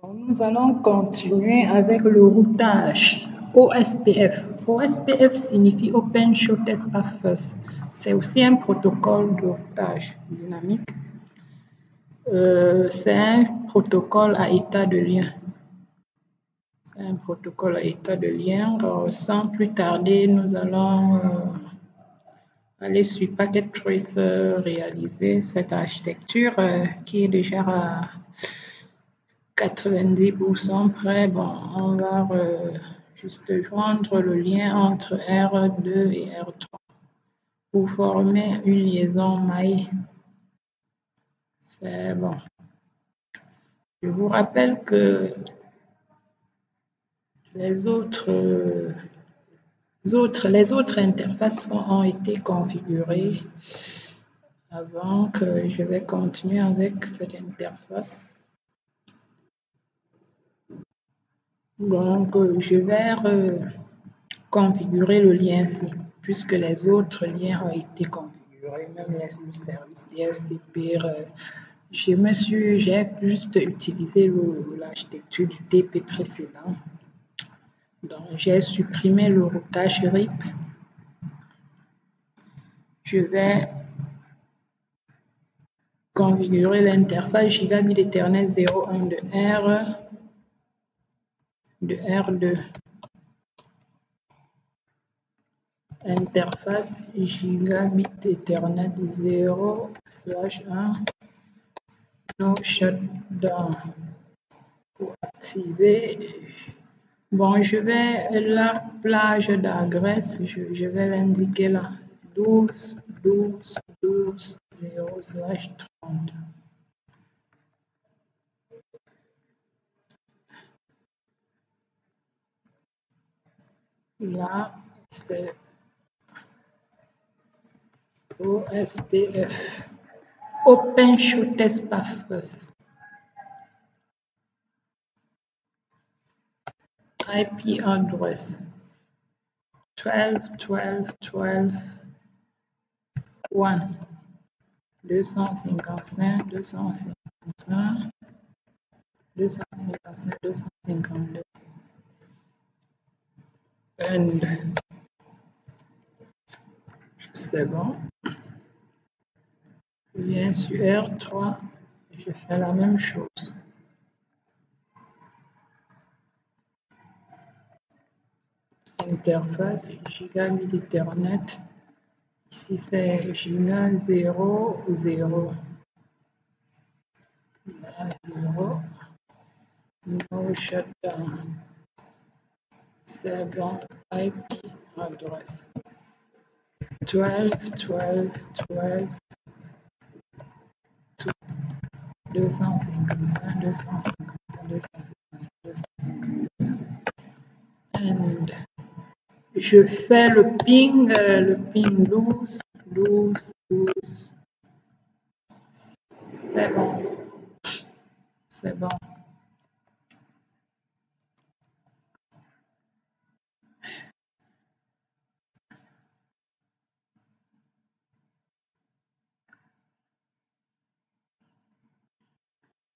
Bon, nous allons continuer avec le routage OSPF. OSPF signifie Open Shortest Path First. C'est aussi un protocole de routage dynamique. C'est un protocole à état de lien. C'est un protocole à état de lien. Sans plus tarder, nous allons aller sur Packet Tracer, réaliser cette architecture qui est déjà à 90% près. Bon, on va juste joindre le lien entre R2 et R3 pour former une liaison maille. C'est bon. Je vous rappelle que les autres interfaces ont été configurées avant que je vais continuer avec cette interface. Donc, je vais configurer le lien-ci, puisque les autres liens ont été configurés, même le service DHCP. J'ai juste utilisé l'architecture du TP précédent. Donc, j'ai supprimé le routage RIP. Je vais configurer l'interface Gigabit Ethernet 01 de R2. Interface Gigabit Ethernet 0/1 no shutdown. Pour activer, bon, je vais la plage d'adresse, je vais l'indiquer là, 12.12.12.0/30. Là, c'est OSPF, Open Shortest Path First. IP address 12.12.12.1 255, 255, 255, 252. And c'est bon. Je viens sur R3, je fais la même chose. Interface Gigabit Ethernet. Ici c'est Giga 0, 0. 0. No shutdown. C'est bon. IP address 12.12.12. 255, 255, 255, 255. And je fais le ping 12, 12, 12. C'est bon. C'est bon.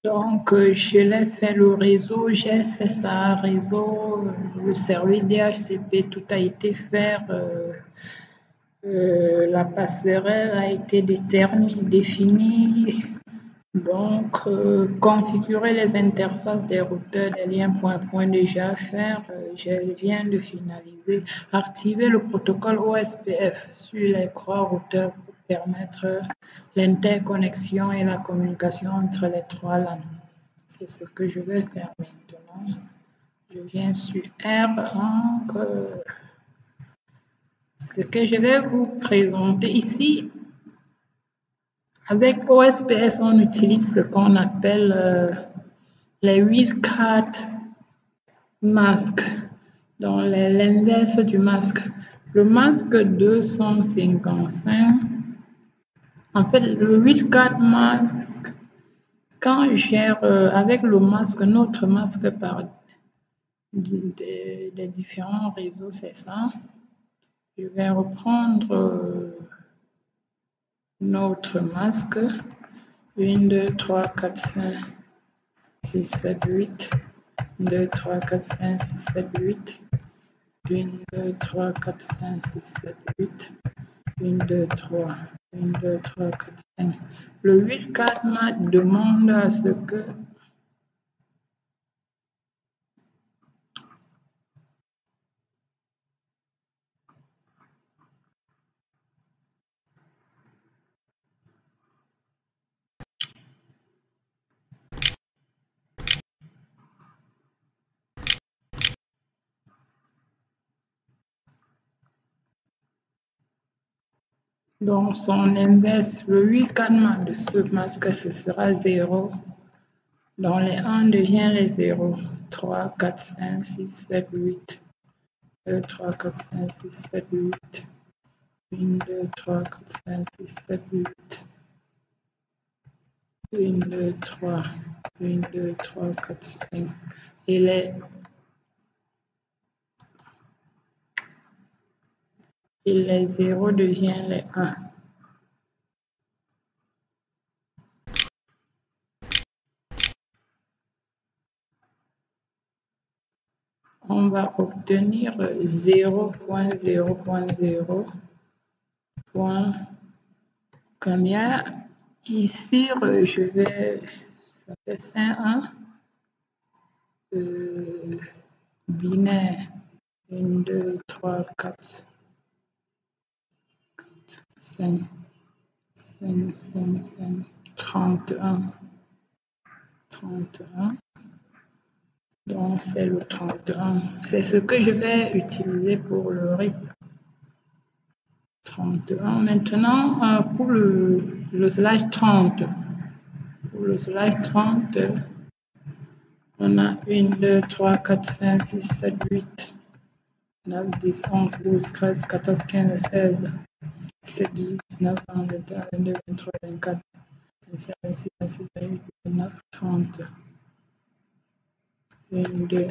Donc, je l'ai fait le réseau, j'ai fait ça réseau, le service DHCP, tout a été fait. La passerelle a été définie. Donc, configurer les interfaces des routeurs, des liens point-point déjà à faire. Je viens de finaliser. Activer le protocole OSPF sur les 3 routeurs pour permettre l'interconnexion et la communication entre les 3 LAN. C'est ce que je vais faire maintenant. Je viens sur R1. Ce que je vais vous présenter ici, avec OSPF, on utilise ce qu'on appelle les wildcard masques, donc l'inverse du masque. Le masque 255, en fait, le wildcard masque, quand j'ai avec le masque, notre masque par des différents réseaux, c'est ça. Je vais reprendre notre masque. 1, 2, 3, 4, 5. 6, 7, 8. 2, 3, 4, 5, 6, 7, 8. 1, 2, 3, 4, 5, 6, 7, 8. 1, 2, 3. 1, 2, 3, 4, 5. Le 8, 4 mat demande à ce que dans son inverse, le 8, 4 mat de ce masque, ce sera 0. Dans les 1 devient les 0. 3, 4, 5, 6, 7, 8. 2, 3, 4, 5, 6, 7, 8. 1, 2, 3, 4, 5, 6, 7, 8. 1, 2, 3. 1, 2, 3, 4, 5. Et les 0 deviennent les 1. On va obtenir 0.0.0. Combien? Ici, je vais, ça fait 5, 1. Binaire. 1, 2, 3, 4, 5, 5, 5, 5, 31. 31. Donc, c'est le 31. C'est ce que je vais utiliser pour le RIP. 31. Maintenant, pour le slash 30. Pour le slash 30, on a 1, 2, 3, 4, 5, 6, 7, 8, 9, 10, 11, 12, 13, 14, 15, 16, 17, 18, 19, 20, 21, 22, 23, 24, 25, 26, 27, 28, 29, 30. 22.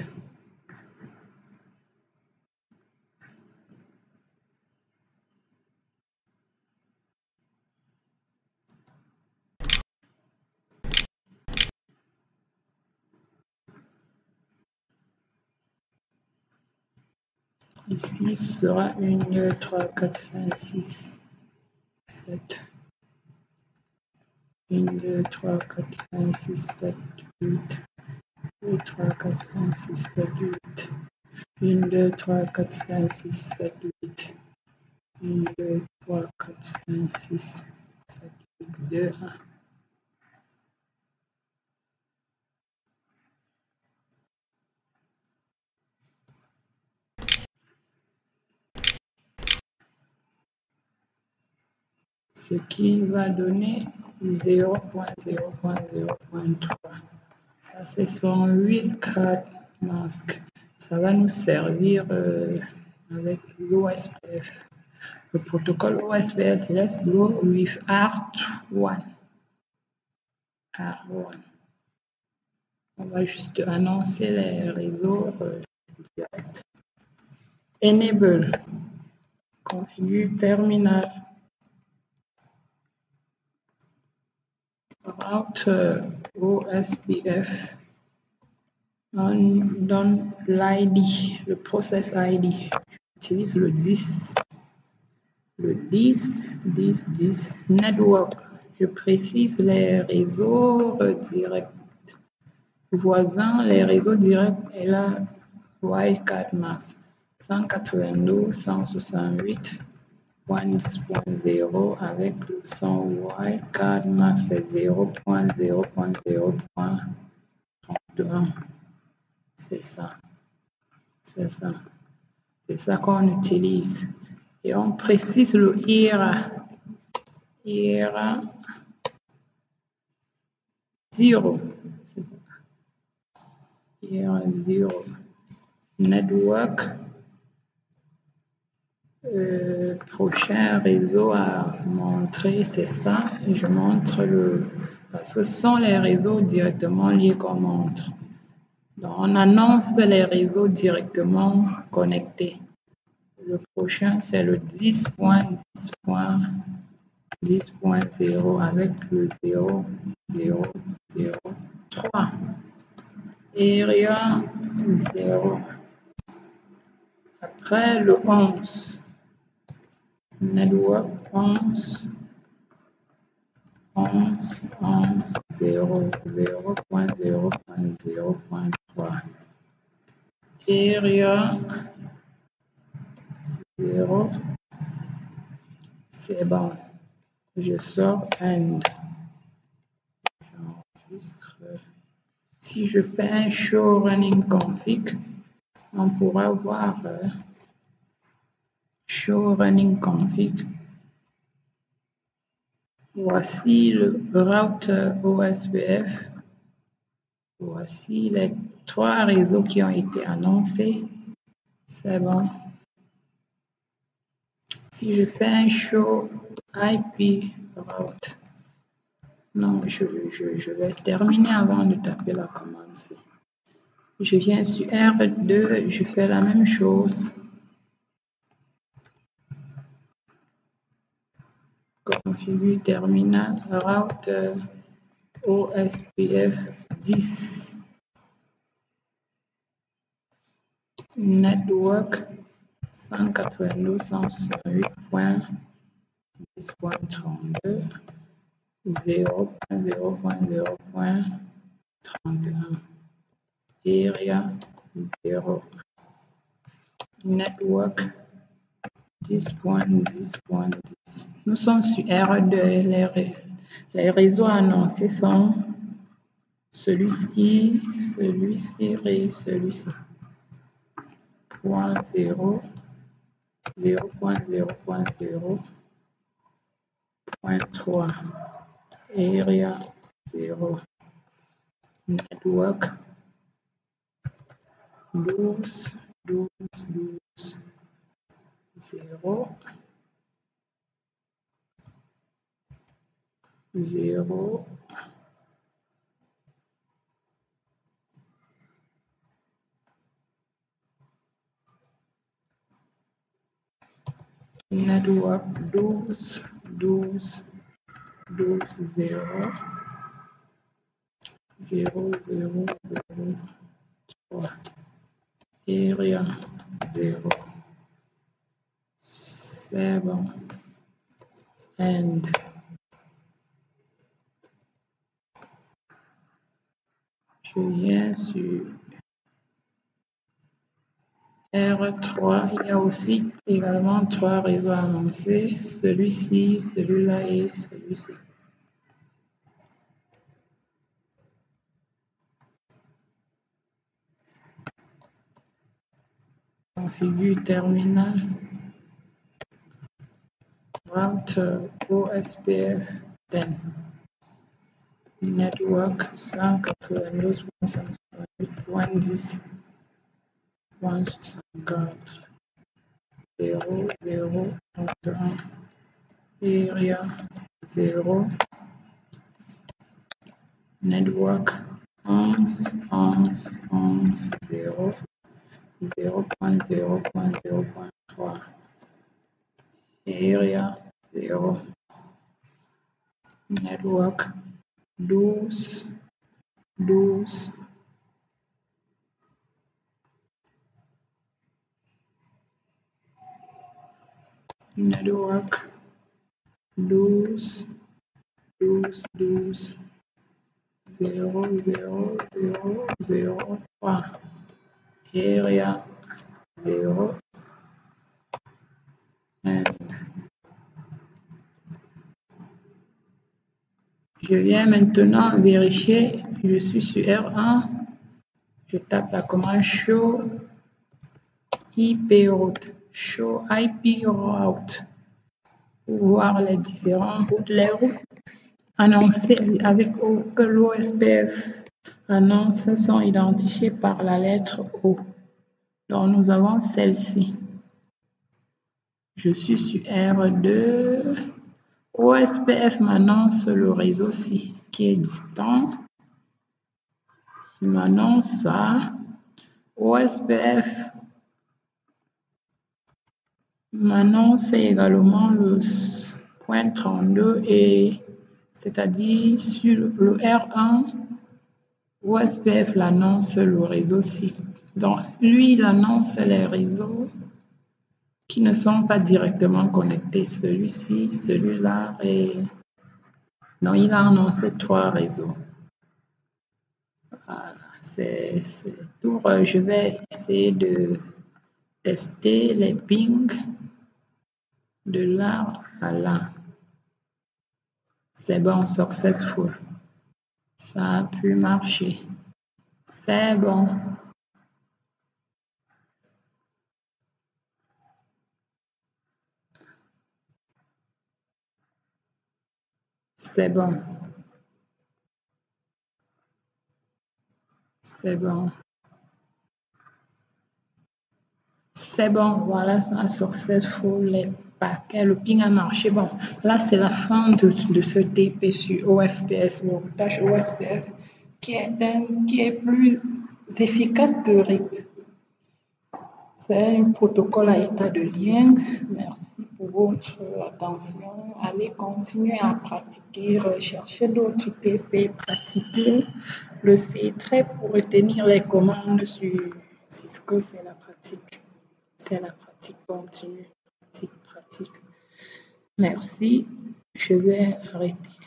Ici, ce sera 1, 2, 3, 4, 5, 6, 7. 1, 2, 3, 4, 5, 6, 7, 8. 2, 3, 4, 5, 6, 7, 8. 1, 2, 3, 4, 5, 6, 7, 8. 1, 2, 3, 4, 5, 6, 7, 8, 2, 1. Ce qui va donner 0.0.0.3. Ça, ce sont 8 cartes masques. Ça va nous servir avec l'OSPF. Le protocole OSPF, let's go with R1. R1. On va juste annoncer les réseaux directs. Enable. Configure terminal. Route OSPF. On donne l'ID, le process ID. J'utilise le 10. Le 10, 10, 10. Network. Je précise les réseaux directs. Voisins, les réseaux directs et là, wildcard max 192, 168.10.0 avec son wildcard max c'est 0.0.0.31. C'est ça. C'est ça. C'est ça qu'on utilise. Et on précise le IRA. IRA 0. C'est ça. IRA 0. Network. Prochain réseau à montrer, c'est ça. Et je montre parce que ce sont les réseaux directement liés qu'on montre. Donc, on annonce les réseaux directement connectés. Le prochain, c'est le 10.10.10.0 avec le 0.0.0.3. area 0. Après le 11, network 11, 0, 0.0.0.3. Area 0. C'est bon. Je sors and. J'enregistre. Si je fais un show running config, on pourra voir show running config. Voici le route OSPF. Voici les 3 réseaux qui ont été annoncés. C'est bon. Si je fais un show IP route, non, je vais terminer avant de taper la commande C. Je viens sur R2, je fais la même chose. Configure terminal route OSPF 10. Network 192.168.10.32 0.0.0.31 area 0 network 10.10.10. Nous sommes sur R2. Les réseaux annoncés sont celui-ci, celui-ci et celui-ci. 0.0, 0.0.0.3 area 0 network 12 0 0 network 12 0 0 0 0 3 area 0. C'est bon. And je viens sur R3. Il y a aussi également 3 réseaux annoncés. Celui-ci, celui-là et celui-ci. Configure terminal. Route OSPF 10. Network 192.168.10.64 0 0 31 area 0 network 11 0 0.0.0.3 area 0 network 12 network 12 0 0 0 0 3 area 0 and je viens maintenant vérifier. Je suis sur R1. Je tape la commande show IP route. Show IP route pour voir les différents routes, les routes annoncées avec que l'OSPF annonce sont identifiées par la lettre O. Donc nous avons celle-ci. Je suis sur R2. OSPF m'annonce le réseau ci qui est distant. Il m'annonce ça. OSPF m'annonce également le point 32 et c'est-à-dire sur le R1 OSPF l'annonce le réseau SIG. Donc, lui, il annonce les réseaux qui ne sont pas directement connectés. Celui-ci, celui-là et... Non, il a annoncé 3 réseaux. Voilà, c'est tout. Je vais essayer de tester les pings de là à là. C'est bon, successful. Ça a pu marcher. C'est bon. C'est bon. C'est bon. C'est bon, voilà, ça successful, les paquets, le ping a marché. Bon, là, c'est la fin de ce TP sur OFPS, montage OSPF, qui est plus efficace que RIP. C'est un protocole à état de lien. Merci pour votre attention. Allez continuer à pratiquer, rechercher d'autres TP, pratiquer le C-Trait pour retenir les commandes sur Cisco, c'est la pratique. C'est la pratique continue. Pratique, pratique. Merci. Je vais arrêter.